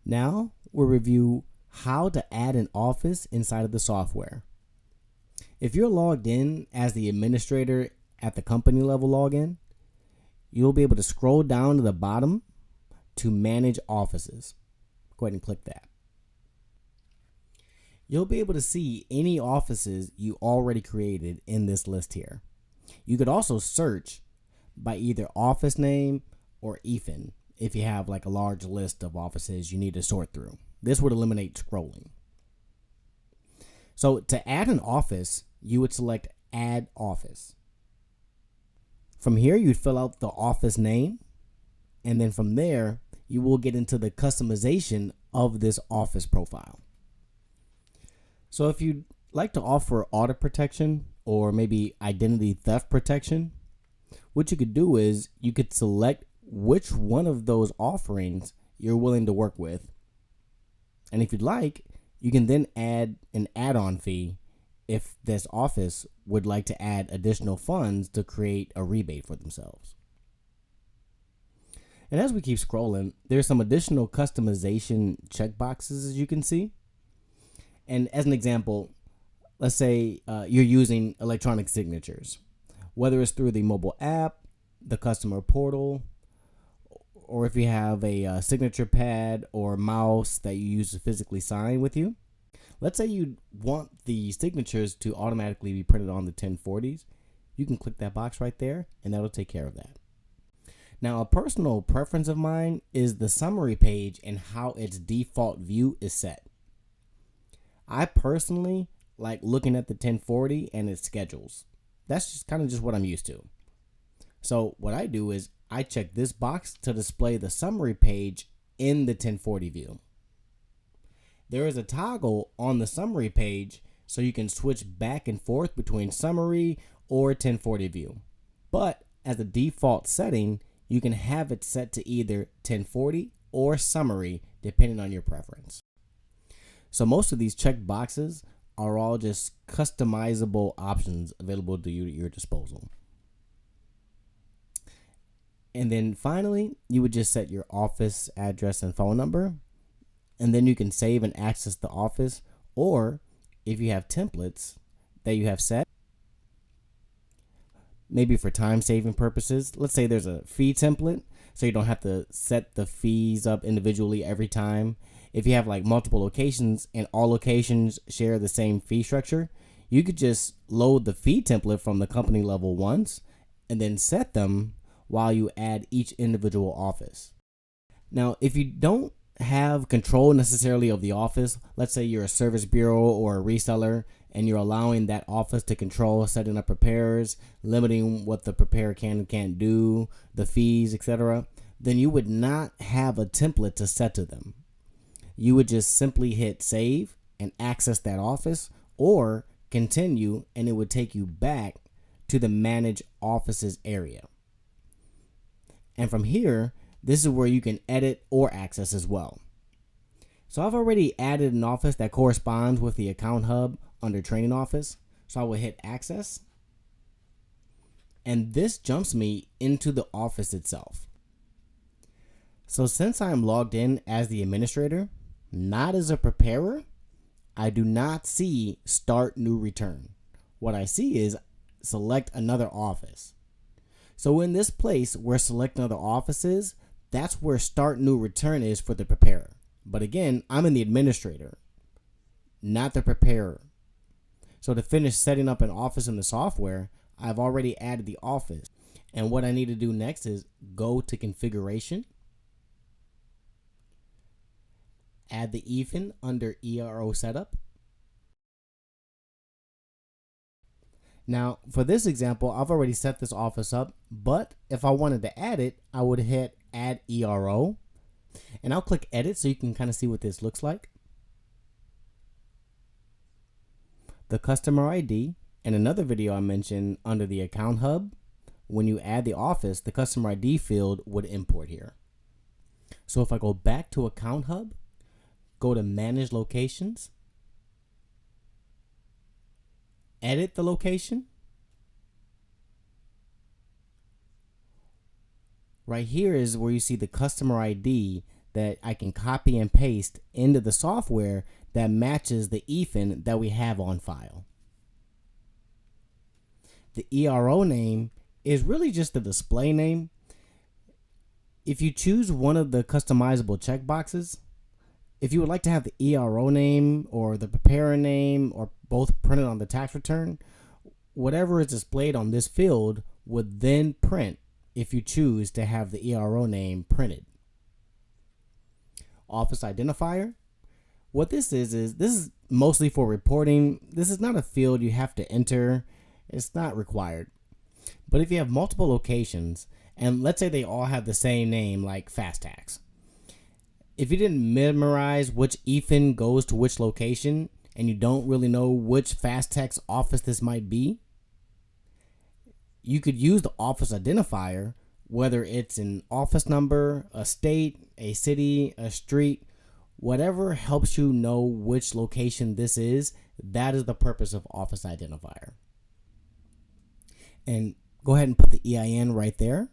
Now we'll review how to add an office inside of the software. If you're logged in as the administrator at the company level login, you'll be able to scroll down to the bottom to manage offices. Go ahead and click that. You'll be able to see any offices you already created in this list here. You could also search by either office name or EFIN if you have like a large list of offices you need to sort through. This would eliminate scrolling. So to add an office, you would select Add Office. From here, you'd fill out the office name, and then from there, you will get into the customization of this office profile. So if you'd like to offer audit protection or maybe identity theft protection, what you could do is you could select which one of those offerings you're willing to work with. And if you'd like, you can then add an add-on fee if this office would like to add additional funds to create a rebate for themselves. And as we keep scrolling, there's some additional customization checkboxes, as you can see. And as an example, let's say you're using electronic signatures, whether it's through the mobile app, the customer portal, or if you have a signature pad or mouse that you use to physically sign with you. Let's say you want the signatures to automatically be printed on the 1040s. You can click that box right there, and that'll take care of that. Now, a personal preference of mine is the summary page and how its default view is set. I personally like looking at the 1040 and its schedules. That's just kind of just what I'm used to. So what I do is I check this box to display the summary page in the 1040 view. There is a toggle on the summary page so you can switch back and forth between summary or 1040 view. But as a default setting, you can have it set to either 1040 or summary depending on your preference. So most of these check boxes are all just customizable options available to you at your disposal. And then finally, you would just set your office address and phone number, and then you can save and access the office, or if you have templates that you have set, maybe for time saving purposes, let's say there's a fee template, so you don't have to set the fees up individually every time. If you have like multiple locations and all locations share the same fee structure, you could just load the fee template from the company level once and then set them while you add each individual office. Now, if you don't have control necessarily of the office, let's say you're a service bureau or a reseller and you're allowing that office to control setting up preparers, limiting what the preparer can and can't do, the fees, etc., then you would not have a template to set to them. You would just simply hit save and access that office, or continue, and it would take you back to the manage offices area. And from here, this is where you can edit or access as well. So I've already added an office that corresponds with the account hub under training office. So I will hit access, and this jumps me into the office itself. So since I am logged in as the administrator, not as a preparer, I do not see start new return. What I see is select another office. So in this place where select another office is, that's where start new return is for the preparer. But again, I'm in the administrator, not the preparer. So to finish setting up an office in the software, I've already added the office. And what I need to do next is go to configuration, add the EFIN under ERO setup. Now, for this example, I've already set this office up, but if I wanted to add it, I would hit add ERO, and I'll click edit so you can kind of see what this looks like. The customer ID, and another video I mentioned under the account hub, when you add the office, the customer ID field would import here. So if I go back to account hub, go to manage locations, edit the location. Right here is where you see the customer ID that I can copy and paste into the software that matches the EFIN that we have on file. The ERO name is really just the display name. If you choose one of the customizable checkboxes, if you would like to have the ERO name or the preparer name or both printed on the tax return, whatever is displayed on this field would then print if you choose to have the ERO name printed. Office identifier. What this is mostly for reporting. This is not a field you have to enter. It's not required. But if you have multiple locations, and let's say they all have the same name like Fast Tax, if you didn't memorize which EFIN goes to which location and you don't really know which Fast Tax office this might be, you could use the office identifier, whether it's an office number, a state, a city, a street, whatever helps you know which location this is. That is the purpose of office identifier. And go ahead and put the EIN right there.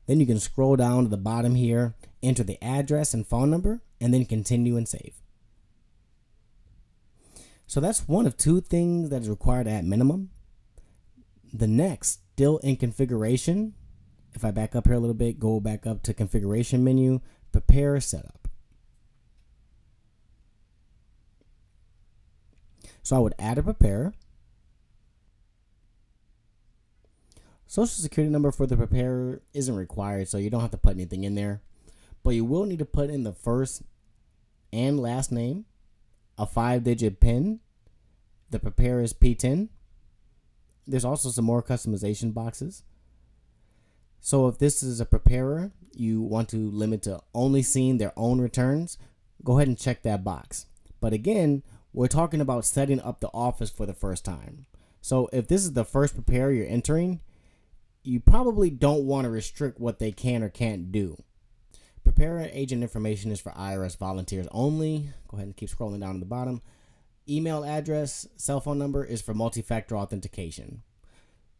Then you can scroll down to the bottom here, enter the address and phone number, and then continue and save. So that's one of two things that is required at minimum. The next, still in configuration, if I back up here a little bit, go back up to configuration menu, prepare setup. So I would add a preparer. Social security number for the preparer isn't required, so you don't have to put anything in there. But you will need to put in the first and last name, a 5-digit PIN, the preparer's P10. There's also some more customization boxes. So if this is a preparer you want to limit to only seeing their own returns, go ahead and check that box. But again, we're talking about setting up the office for the first time. So if this is the first preparer you're entering, you probably don't want to restrict what they can or can't do. Preparer agent information is for IRS volunteers only. Go ahead and keep scrolling down to the bottom. Email address, cell phone number is for multi-factor authentication.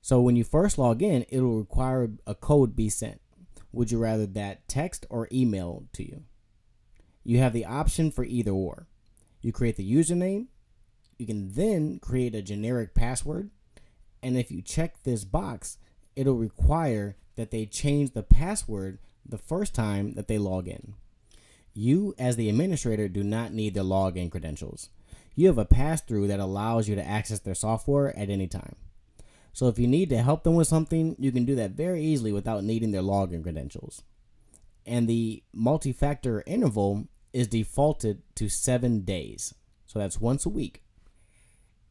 So when you first log in, it will require a code be sent. Would you rather that text or email to you? You have the option for either or. You create the username. You can then create a generic password. And if you check this box, it'll require that they change the password the first time that they log in. You, as the administrator, do not need their login credentials. You have a pass-through that allows you to access their software at any time. So if you need to help them with something, you can do that very easily without needing their login credentials. And the multi-factor interval is defaulted to 7 days. So that's once a week.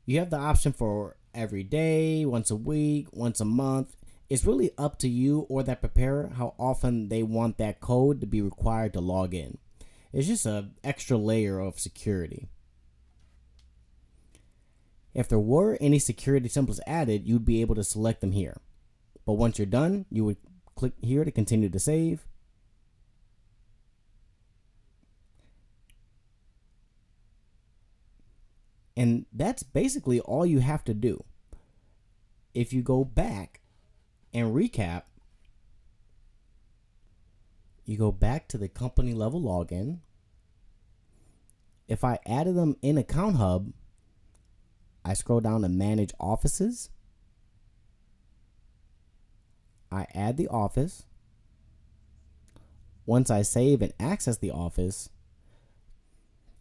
You have the option for every day, once a week, once a month. It's really up to you or that preparer how often they want that code to be required to log in. It's just an extra layer of security. If there were any security symbols added, you'd be able to select them here. But once you're done, you would click here to continue to save. And that's basically all you have to do. If you go back and recap, you go back to the company level login. If I added them in Account Hub, I scroll down to Manage Offices. I add the office. Once I save and access the office,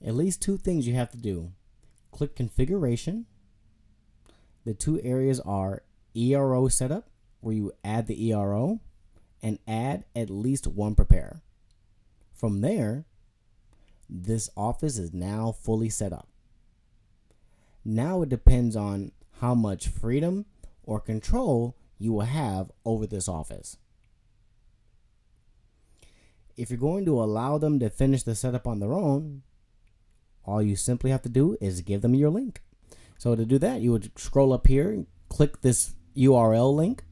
at least two things you have to do. Click Configuration. The two areas are ERO Setup, where you add the ERO, and add at least one preparer. From there, this office is now fully set up. Now it depends on how much freedom or control you will have over this office. If you're going to allow them to finish the setup on their own, all you simply have to do is give them your link. So to do that, you would scroll up here and click this URL link,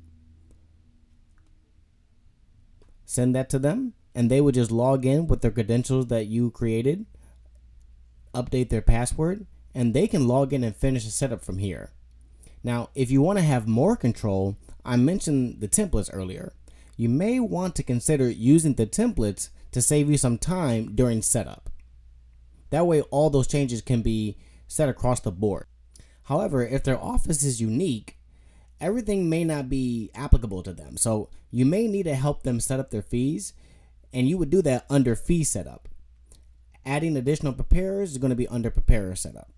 send that to them, and they would just log in with their credentials that you created, update their password, and they can log in and finish the setup from here. Now, if you want to have more control, I mentioned the templates earlier. you may want to consider using the templates to save you some time during setup. That way all those changes can be set across the board. However, if their office is unique, everything may not be applicable to them. So you may need to help them set up their fees, and you would do that under fee setup. Adding additional preparers is going to be under preparer setup.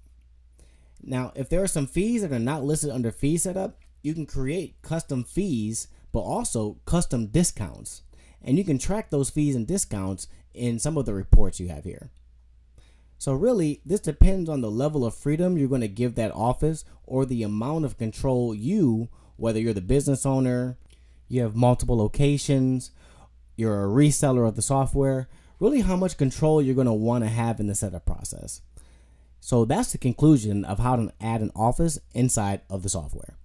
Now, if there are some fees that are not listed under fee setup, you can create custom fees, but also custom discounts. And you can track those fees and discounts in some of the reports you have here. So really, this depends on the level of freedom you're going to give that office, or the amount of control whether you're the business owner, you have multiple locations, you're a reseller of the software, really how much control you're going to want to have in the setup process. So that's the conclusion of how to add an office inside of the software.